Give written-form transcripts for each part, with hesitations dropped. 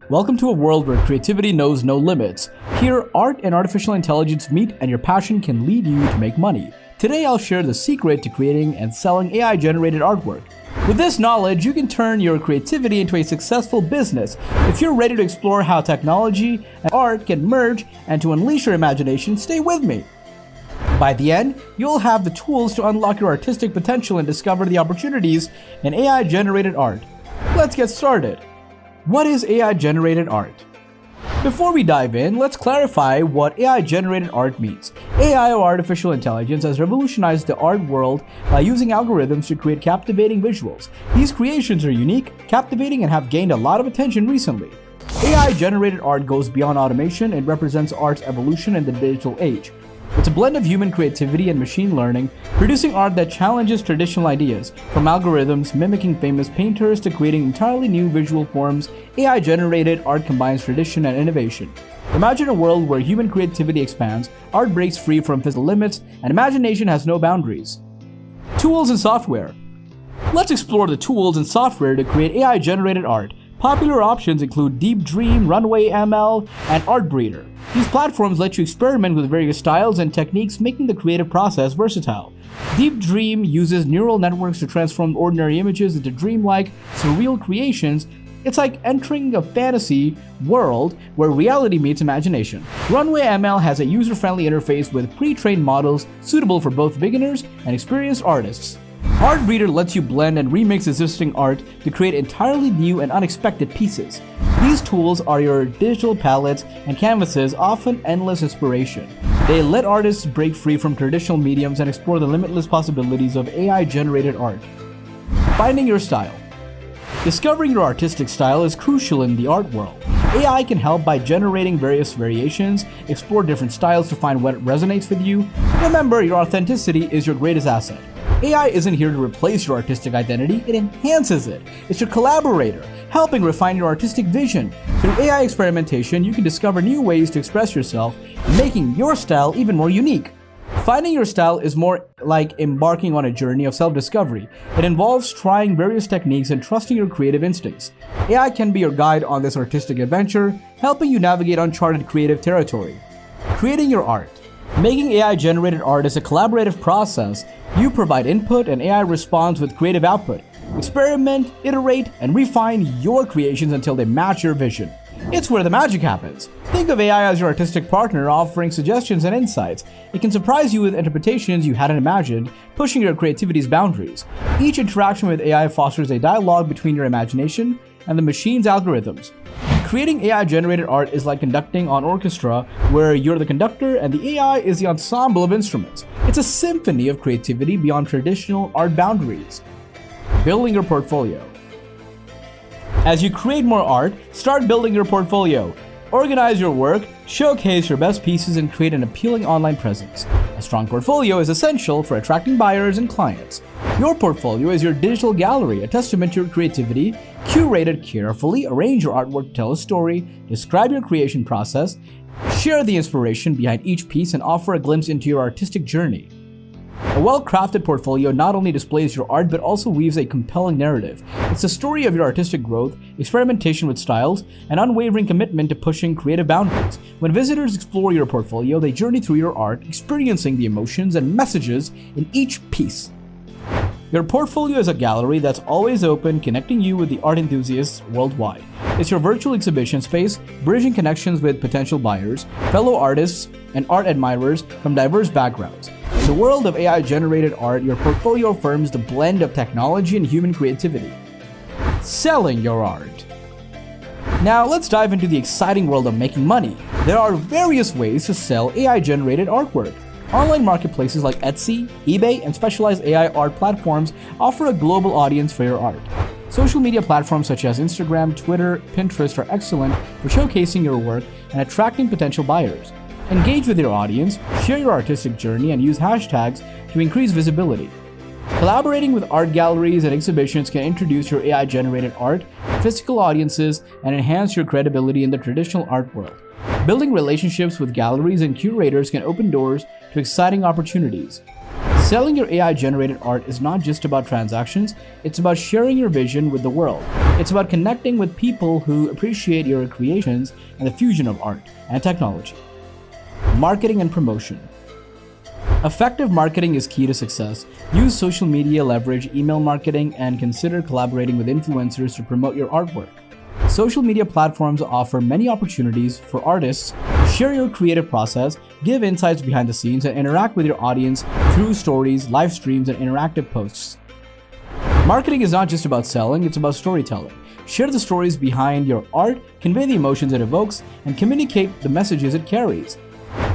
Welcome to a world where creativity knows no limits. Here, art and artificial intelligence meet and your passion can lead you to make money. Today, I'll share the secret to creating and selling AI-generated artwork. With this knowledge, you can turn your creativity into a successful business. If you're ready to explore how technology and art can merge and to unleash your imagination, stay with me. By the end, you'll have the tools to unlock your artistic potential and discover the opportunities in AI-generated art. Let's get started. What is AI-generated art? Before we dive in, let's clarify what AI-generated art means. AI, or artificial intelligence, has revolutionized the art world by using algorithms to create captivating visuals. These creations are unique, captivating, and have gained a lot of attention recently. AI-generated art goes beyond automation. It represents art's evolution in the digital age. It's a blend of human creativity and machine learning, producing art that challenges traditional ideas. From algorithms mimicking famous painters to creating entirely new visual forms, AI-generated art combines tradition and innovation. Imagine a world where human creativity expands, art breaks free from physical limits, and imagination has no boundaries. Tools and software. Let's explore the tools and software to create AI-generated art. Popular options include Deep Dream, Runway ML, and Artbreeder. These platforms let you experiment with various styles and techniques, making the creative process versatile. Deep Dream uses neural networks to transform ordinary images into dreamlike, surreal creations. It's like entering a fantasy world where reality meets imagination. Runway ML has a user-friendly interface with pre-trained models suitable for both beginners and experienced artists. Artbreeder lets you blend and remix existing art to create entirely new and unexpected pieces. These tools are your digital palettes and canvases, often endless inspiration. They let artists break free from traditional mediums and explore the limitless possibilities of AI-generated art. Finding your style. Discovering your artistic style is crucial in the art world. AI can help by generating various variations, explore different styles to find what resonates with you. Remember, your authenticity is your greatest asset. AI isn't here to replace your artistic identity, it enhances it. It's your collaborator, helping refine your artistic vision. Through AI experimentation, you can discover new ways to express yourself, making your style even more unique. Finding your style is more like embarking on a journey of self-discovery. It involves trying various techniques and trusting your creative instincts. AI can be your guide on this artistic adventure, helping you navigate uncharted creative territory. Creating your art. Making AI-generated art is a collaborative process. You provide input and AI responds with creative output. Experiment, iterate, and refine your creations until they match your vision. It's where the magic happens. Think of AI as your artistic partner, offering suggestions and insights. It can surprise you with interpretations you hadn't imagined, pushing your creativity's boundaries. Each interaction with AI fosters a dialogue between your imagination and the machine's algorithms. Creating AI-generated art is like conducting an orchestra where you're the conductor and the AI is the ensemble of instruments. It's a symphony of creativity beyond traditional art boundaries. Building your portfolio. As you create more art, start building your portfolio. Organize your work, showcase your best pieces, and create an appealing online presence. A strong portfolio is essential for attracting buyers and clients. Your portfolio is your digital gallery, a testament to your creativity. Curate it carefully, arrange your artwork to tell a story, describe your creation process, share the inspiration behind each piece, and offer a glimpse into your artistic journey. A well-crafted portfolio not only displays your art but also weaves a compelling narrative. It's the story of your artistic growth, experimentation with styles, and unwavering commitment to pushing creative boundaries. When visitors explore your portfolio, they journey through your art, experiencing the emotions and messages in each piece. Your portfolio is a gallery that's always open, connecting you with the art enthusiasts worldwide. It's your virtual exhibition space, bridging connections with potential buyers, fellow artists, and art admirers from diverse backgrounds. In the world of AI-generated art, your portfolio affirms the blend of technology and human creativity. Selling your art. Now let's dive into the exciting world of making money. There are various ways to sell AI-generated artwork. Online marketplaces like Etsy, eBay, and specialized AI art platforms offer a global audience for your art. Social media platforms such as Instagram, Twitter, Pinterest are excellent for showcasing your work and attracting potential buyers. Engage with your audience, share your artistic journey, and use hashtags to increase visibility. Collaborating with art galleries and exhibitions can introduce your AI-generated art to physical audiences and enhance your credibility in the traditional art world. Building relationships with galleries and curators can open doors to exciting opportunities. Selling your AI-generated art is not just about transactions, it's about sharing your vision with the world. It's about connecting with people who appreciate your creations and the fusion of art and technology. Marketing and promotion. Effective marketing is key to success. Use social media, leverage email marketing, and consider collaborating with influencers to promote your artwork. Social media platforms offer many opportunities for artists. Share your creative process, give insights behind the scenes, and interact with your audience through stories, live streams, and interactive posts. Marketing is not just about selling, it's about storytelling. Share the stories behind your art, convey the emotions it evokes, and communicate the messages it carries.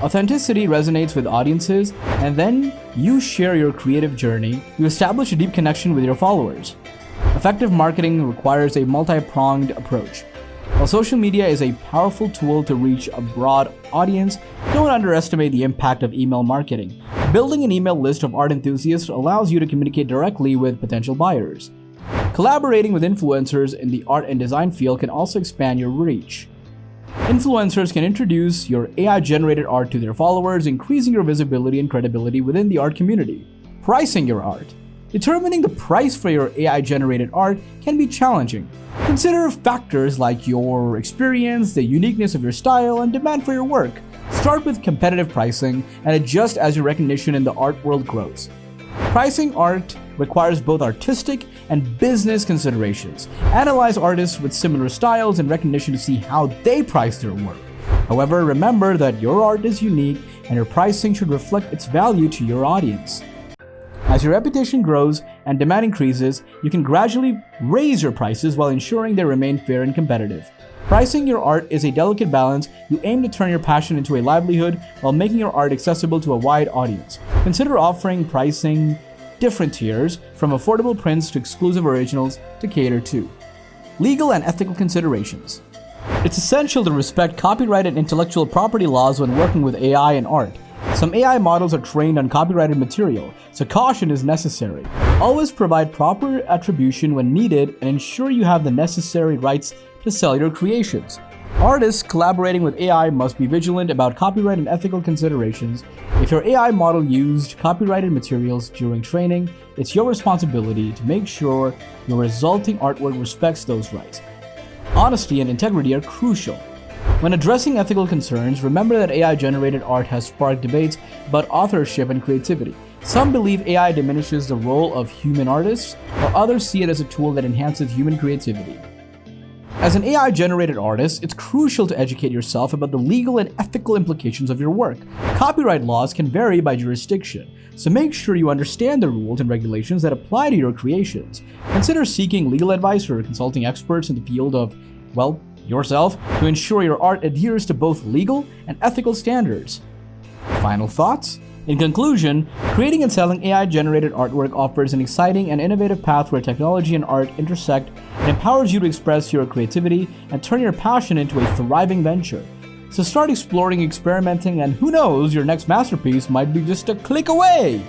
Authenticity resonates with audiences, and then you share your creative journey. You establish a deep connection with your followers. Effective marketing requires a multi-pronged approach. While social media is a powerful tool to reach a broad audience, don't underestimate the impact of email marketing. Building an email list of art enthusiasts allows you to communicate directly with potential buyers. Collaborating with influencers in the art and design field can also expand your reach. Influencers can introduce your AI-generated art to their followers, increasing your visibility and credibility within the art community. Pricing your art. Determining the price for your AI-generated art can be challenging. Consider factors like your experience, the uniqueness of your style, and demand for your work. Start with competitive pricing and adjust as your recognition in the art world grows. Pricing art requires both artistic and business considerations. Analyze artists with similar styles and recognition to see how they price their work. However, remember that your art is unique and your pricing should reflect its value to your audience. As your reputation grows and demand increases, you can gradually raise your prices while ensuring they remain fair and competitive. Pricing your art is a delicate balance. You aim to turn your passion into a livelihood while making your art accessible to a wide audience. Consider offering pricing different tiers, from affordable prints to exclusive originals, to cater to. Legal and ethical considerations. It's essential to respect copyright and intellectual property laws when working with AI and art. Some AI models are trained on copyrighted material, so caution is necessary. Always provide proper attribution when needed and ensure you have the necessary rights to sell your creations. Artists collaborating with AI must be vigilant about copyright and ethical considerations. If your AI model used copyrighted materials during training, it's your responsibility to make sure your resulting artwork respects those rights. Honesty and integrity are crucial. When addressing ethical concerns, remember that AI-generated art has sparked debates about authorship and creativity. Some believe AI diminishes the role of human artists, while others see it as a tool that enhances human creativity. As an AI-generated artist, it's crucial to educate yourself about the legal and ethical implications of your work. Copyright laws can vary by jurisdiction, so make sure you understand the rules and regulations that apply to your creations. Consider seeking legal advice or consulting experts in the field of, yourself, to ensure your art adheres to both legal and ethical standards. Final thoughts? In conclusion, creating and selling AI-generated artwork offers an exciting and innovative path where technology and art intersect. It empowers you to express your creativity and turn your passion into a thriving venture. So start exploring, experimenting, and who knows, your next masterpiece might be just a click away!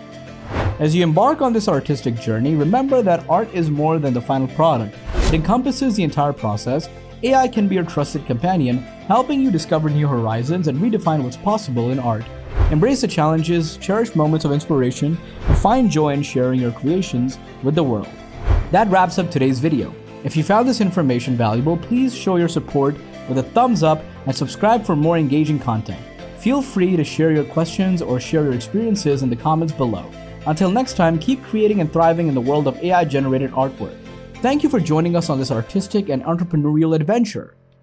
As you embark on this artistic journey, remember that art is more than the final product. It encompasses the entire process. AI can be your trusted companion, helping you discover new horizons and redefine what's possible in art. Embrace the challenges, cherish moments of inspiration, and find joy in sharing your creations with the world. That wraps up today's video. If you found this information valuable, please show your support with a thumbs up and subscribe for more engaging content. Feel free to share your questions or share your experiences in the comments below. Until next time, keep creating and thriving in the world of AI-generated artwork. Thank you for joining us on this artistic and entrepreneurial adventure.